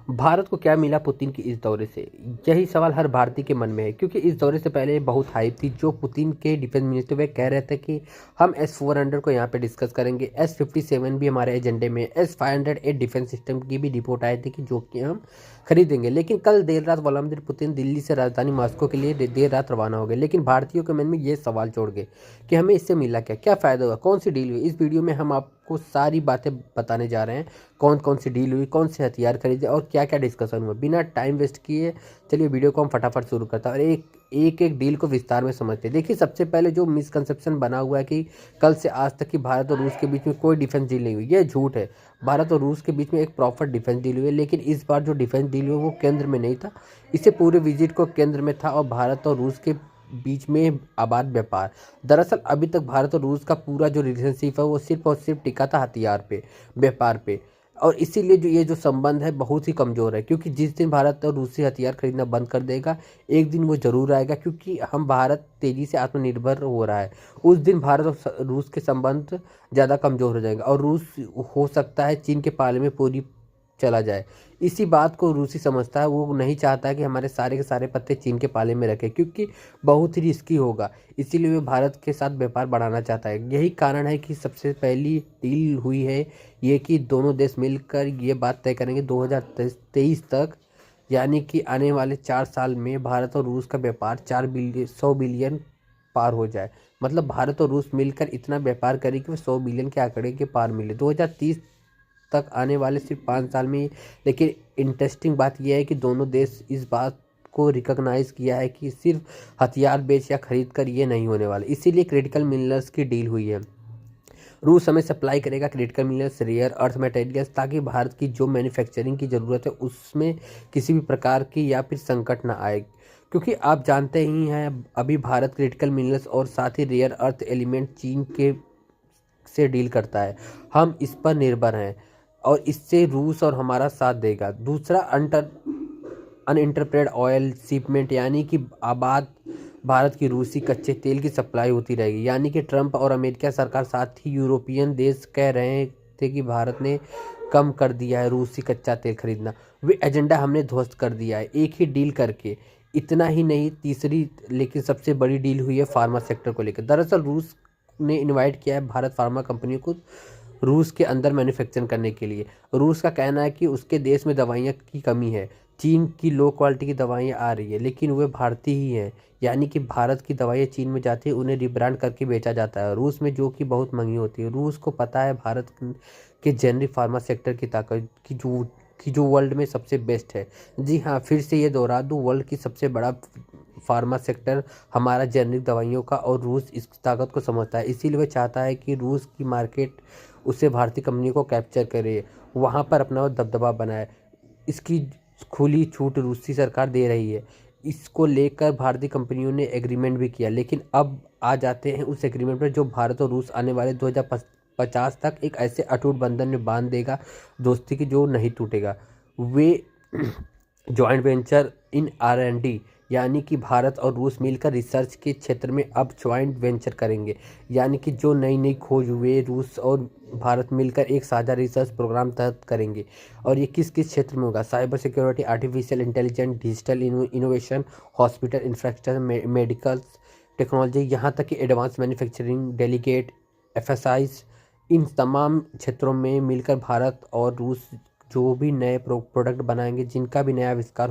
भारत को क्या मिला पुतिन के इस दौरे से? यही सवाल हर भारतीय के मन में है, क्योंकि इस दौरे से पहले बहुत हाइप थी। जो पुतिन के डिफेंस मिनिस्टर वे कह रहे थे कि हम S-400 को यहाँ पे डिस्कस करेंगे, S-57 भी हमारे एजेंडे में, S-500 डिफेंस सिस्टम की भी रिपोर्ट आई थी कि जो कि हम खरीदेंगे। लेकिन कल देर रात व्लादिमीर पुतिन दिल्ली से राजधानी मॉस्को के लिए देर रात रवाना हो गए। लेकिन भारतीयों के मन में ये सवाल छोड़ गए कि हमें इससे मिला क्या, क्या फ़ायदा हुआ, कौन सी डील हुई। इस वीडियो में हम आपको सारी बातें बताने जा रहे हैं, कौन कौन सी डील हुई, कौन से हथियार खरीदे और क्या क्या डिस्कशन हुआ। बिना टाइम वेस्ट किए चलिए वीडियो को हम फटाफट शुरू करते हैं और एक डील को विस्तार में समझते हैं। देखिए, सबसे पहले जो मिसकंसेप्शन बना हुआ है कि कल से आज तक कि भारत और रूस के बीच में कोई डिफेंस डील नहीं हुई, ये झूठ है। भारत और रूस के बीच में एक प्रॉपर डिफेंस डील हुई है, लेकिन इस बार जो डिफेंस डील हुई वो केंद्र में नहीं था। इससे पूरे विजिट को केंद्र में था और भारत और रूस के बीच में आबाद व्यापार। दरअसल अभी तक भारत और रूस का पूरा जो रिलेशनशिप है वो सिर्फ और सिर्फ टिका था हथियार पे, व्यापार पे। और इसीलिए ये जो संबंध है बहुत ही कमज़ोर है, क्योंकि जिस दिन भारत और रूस से हथियार खरीदना बंद कर देगा एक दिन वो ज़रूर आएगा, क्योंकि हम भारत तेज़ी से आत्मनिर्भर हो रहा है। उस दिन भारत और रूस के संबंध ज़्यादा कमज़ोर हो जाएगा और रूस हो सकता है चीन के पाले में पूरी चला जाए। इसी बात को रूसी समझता है, वो नहीं चाहता है कि हमारे सारे के सारे पत्ते चीन के पाले में रखे, क्योंकि बहुत ही रिस्की होगा। इसीलिए वो भारत के साथ व्यापार बढ़ाना चाहता है। यही कारण है कि सबसे पहली डील हुई है ये कि दोनों देश मिलकर ये बात तय करेंगे 2023 तक, यानी कि आने वाले 4 साल में भारत और रूस का व्यापार 100 बिलियन पार हो जाए। मतलब भारत और रूस मिलकर इतना व्यापार करें कि वो 100 बिलियन के आंकड़े के पार मिले 2030 तक, आने वाले सिर्फ 5 साल में ही। लेकिन इंटरेस्टिंग बात यह है कि दोनों देश इस बात को रिकॉग्नाइज किया है कि सिर्फ हथियार बेच या खरीद कर ये नहीं होने वाला। इसीलिए क्रिटिकल मिनरल्स की डील हुई है। रूस हमें सप्लाई करेगा critical minerals, rare earth materials, ताकि भारत की जो मैन्युफैक्चरिंग की ज़रूरत है उसमें किसी भी प्रकार की या फिर संकट ना आए। क्योंकि आप जानते ही हैं अभी भारत क्रिटिकल मिनरल्स और साथ ही रेयर अर्थ एलिमेंट चीन के से डील करता है। हम इस पर निर्भर हैं और इससे रूस और हमारा साथ देगा। दूसरा, अनइंटरप्टेड ऑयल शिपमेंट, यानी कि आबाद भारत की रूसी कच्चे तेल की सप्लाई होती रहेगी। यानी कि ट्रंप और अमेरिका सरकार, साथ ही यूरोपियन देश कह रहे थे कि भारत ने कम कर दिया है रूसी कच्चा तेल खरीदना, वे एजेंडा हमने ध्वस्त कर दिया है एक ही डील करके। इतना ही नहीं, तीसरी लेकिन सबसे बड़ी डील हुई है फार्मा सेक्टर को लेकर। दरअसल रूस ने इनवाइट किया है भारत फार्मा कंपनियों को रूस के अंदर मैन्युफैक्चरिंग करने के लिए। रूस का कहना है कि उसके देश में दवाइयाँ की कमी है, चीन की लो क्वालिटी की दवाइयाँ आ रही है, लेकिन वे भारतीय ही हैं। यानी कि भारत की दवाइयाँ चीन में जाती है, उन्हें रिब्रांड करके बेचा जाता है रूस में, जो कि बहुत महंगी होती है। रूस को पता है भारत के जेनरिक फार्मा सेक्टर की ताकत की जो वर्ल्ड में सबसे बेस्ट है। जी हाँ, फिर से ये दोहरा दूँ, वर्ल्ड की सबसे बड़ा फार्मा सेक्टर हमारा जेनरिक दवाइयों का, और रूस इस ताकत को समझता है। इसीलिए वह चाहता है कि रूस की मार्केट उसे भारतीय कंपनियों को कैप्चर करे, वहाँ पर अपना दबदबा बनाए। इसकी खुली छूट रूसी सरकार दे रही है। इसको लेकर भारतीय कंपनियों ने एग्रीमेंट भी किया, लेकिन अब आ जाते हैं उस एग्रीमेंट पर जो भारत और रूस आने वाले 2050 तक एक ऐसे अटूट बंधन में बांध देगा दोस्ती की जो नहीं टूटेगा। वे जॉइंट वेंचर इन R&D, यानी कि भारत और रूस मिलकर रिसर्च के क्षेत्र में अब ज्वाइंट वेंचर करेंगे। यानी कि जो नई नई खोज हुए रूस और भारत मिलकर एक साझा रिसर्च प्रोग्राम तहत करेंगे। और ये किस किस क्षेत्र में होगा? Cyber security, artificial intelligence, digital innovation, hospital infrastructure, medical technology, यहाँ तक कि एडवांस मैन्युफैक्चरिंग, डेलीगेट FSIs, इन तमाम क्षेत्रों में मिलकर भारत और रूस जो भी नए प्रोडक्ट बनाएंगे, जिनका भी नया आविष्कार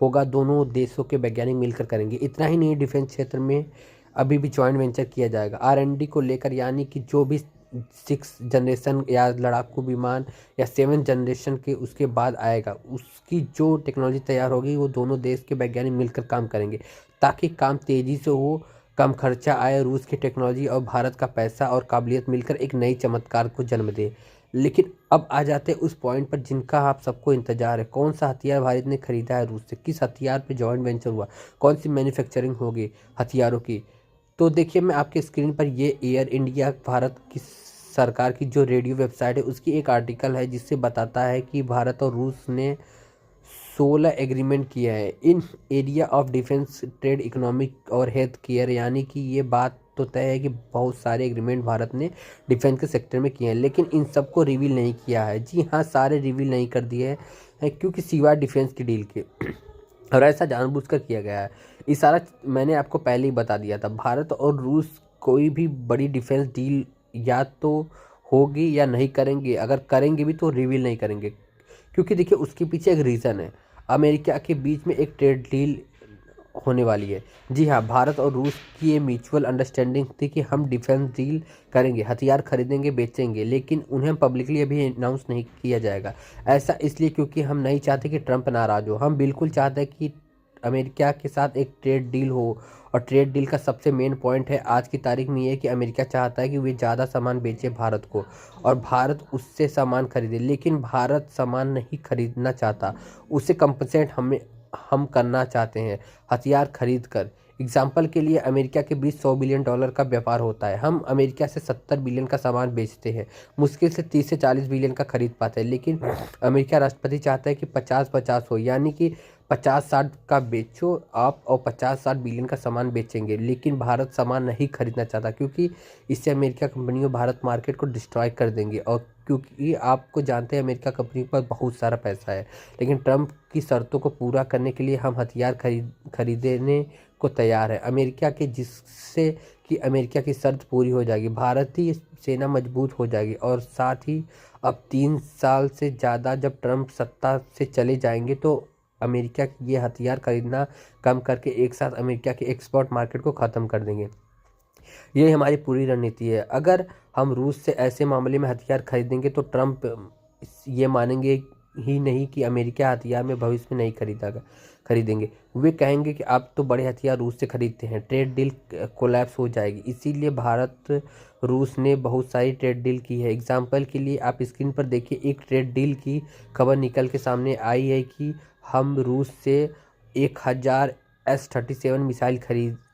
होगा, दोनों देशों के वैज्ञानिक मिलकर करेंगे। इतना ही नहीं, डिफेंस क्षेत्र में अभी भी जॉइंट वेंचर किया जाएगा R&D को लेकर। यानी कि जो भी 6 जनरेशन या लड़ाकू विमान या 7 जनरेशन के उसके बाद आएगा, उसकी जो टेक्नोलॉजी तैयार होगी वो दोनों देश के वैज्ञानिक मिलकर काम करेंगे, ताकि काम तेज़ी से हो, कम खर्चा आए। रूस की टेक्नोलॉजी और भारत का पैसा और काबिलियत मिलकर एक नई चमत्कार को जन्म दे। लेकिन अब आ जाते हैं उस पॉइंट पर जिनका आप सबको इंतजार है। कौन सा हथियार भारत ने खरीदा है रूस से, किस हथियार पे जॉइंट वेंचर हुआ, कौन सी मैन्युफैक्चरिंग होगी हथियारों की। तो देखिए, मैं आपके स्क्रीन पर ये एयर इंडिया भारत की सरकार की जो रेडियो वेबसाइट है उसकी एक आर्टिकल है, जिससे बताता है कि भारत और रूस ने 16 एग्रीमेंट किया है in area of defence, trade, economic और हेल्थ केयर। यानी कि ये बात तो तय है कि बहुत सारे एग्रीमेंट भारत ने डिफेंस के सेक्टर में किए हैं, लेकिन इन सबको रिवील नहीं किया है। जी हाँ, सारे रिवील नहीं कर दिए है, क्योंकि सिवाय डिफेंस की डील के। और ऐसा जानबूझकर किया गया है। इशारा मैंने आपको पहले ही बता दिया था, भारत और रूस कोई भी बड़ी डिफेंस डील या तो होगी या नहीं करेंगे, अगर करेंगे भी तो रिवील नहीं करेंगे, क्योंकि देखिए उसके पीछे एक रीज़न है। अमेरिका के बीच में एक ट्रेड डील होने वाली है। जी हाँ, भारत और रूस की ये म्यूचुअल अंडरस्टैंडिंग थी कि हम डिफेंस डील करेंगे, हथियार खरीदेंगे, बेचेंगे, लेकिन उन्हें पब्लिकली अभी अनाउंस नहीं किया जाएगा। ऐसा इसलिए क्योंकि हम नहीं चाहते कि ट्रंप नाराज़ हो। हम बिल्कुल चाहते हैं कि अमेरिका के साथ एक ट्रेड डील हो। और ट्रेड डील का सबसे मेन पॉइंट है आज की तारीख में ये कि अमेरिका चाहता है कि वे ज़्यादा सामान बेचे भारत को और भारत उससे सामान खरीदे, लेकिन भारत सामान नहीं खरीदना चाहता, उसे कंपनसेट हम करना चाहते हैं हथियार खरीद कर। एग्जाम्पल के लिए अमेरिका के बीच $100 बिलियन का व्यापार होता है, हम अमेरिका से 70 बिलियन का सामान बेचते हैं, मुश्किल से 30 से 40 बिलियन का खरीद पाते हैं, लेकिन अमेरिका राष्ट्रपति चाहता है कि 50-50 हो, यानी कि 50-60 का बेचो आप और 50-60 बिलियन का सामान बेचेंगे, लेकिन भारत सामान नहीं खरीदना चाहता, क्योंकि इससे अमेरिका कंपनियों भारत मार्केट को डिस्ट्रॉय कर देंगे। और क्योंकि आपको जानते हैं अमेरिका कंपनी पर बहुत सारा पैसा है, लेकिन ट्रंप की शर्तों को पूरा करने के लिए हम हथियार खरीदने को तैयार है अमेरिका के, जिससे कि अमेरिका की शर्त पूरी हो जाएगी, भारतीय सेना मजबूत हो जाएगी और साथ ही अब 3 साल से ज़्यादा जब ट्रंप सत्ता से चले जाएंगे तो अमेरिका ये हथियार खरीदना कम करके एक साथ अमेरिका के एक्सपोर्ट मार्केट को ख़त्म कर देंगे। ये हमारी पूरी रणनीति है। अगर हम रूस से ऐसे मामले में हथियार खरीदेंगे तो ट्रंप ये मानेंगे ही नहीं कि अमेरिका हथियार में भविष्य में नहीं खरीदेंगे। वे कहेंगे कि आप तो बड़े हथियार रूस से खरीदते हैं, ट्रेड डील कोलैप्स हो जाएगी। इसीलिए भारत रूस ने बहुत सारी ट्रेड डील की है। एग्जाम्पल के लिए आप स्क्रीन पर देखिए, एक ट्रेड डील की खबर निकल के सामने आई है कि हम रूस से 1000 S-37 मिसाइल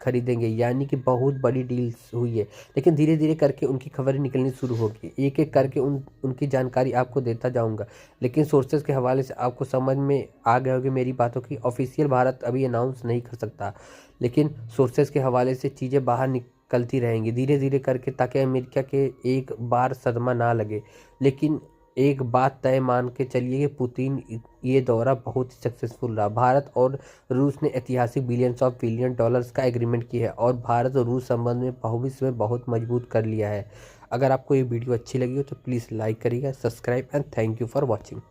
खरीदेंगे, यानी कि बहुत बड़ी डील हुई है। लेकिन धीरे धीरे करके उनकी खबरें निकलनी शुरू होगी, एक एक करके उनकी जानकारी आपको देता जाऊंगा, लेकिन सोर्सेज के हवाले से आपको समझ में आ गए होगी मेरी बातों की। ऑफिशियल भारत अभी अनाउंस नहीं कर सकता, लेकिन सोर्सेज के हवाले से चीज़ें बाहर निकलती रहेंगी धीरे धीरे करके, ताकि अमेरिका के एक बार सदमा ना लगे। लेकिन एक बात तय मान के चलिए कि पुतिन ये दौरा बहुत ही सक्सेसफुल रहा। भारत और रूस ने ऐतिहासिक बिलियन डॉलर्स का एग्रीमेंट किया है और भारत और रूस संबंध में भविष्य में बहुत मजबूत कर लिया है। अगर आपको ये वीडियो अच्छी लगी हो तो प्लीज़ लाइक करिएगा, subscribe and thank you for watching.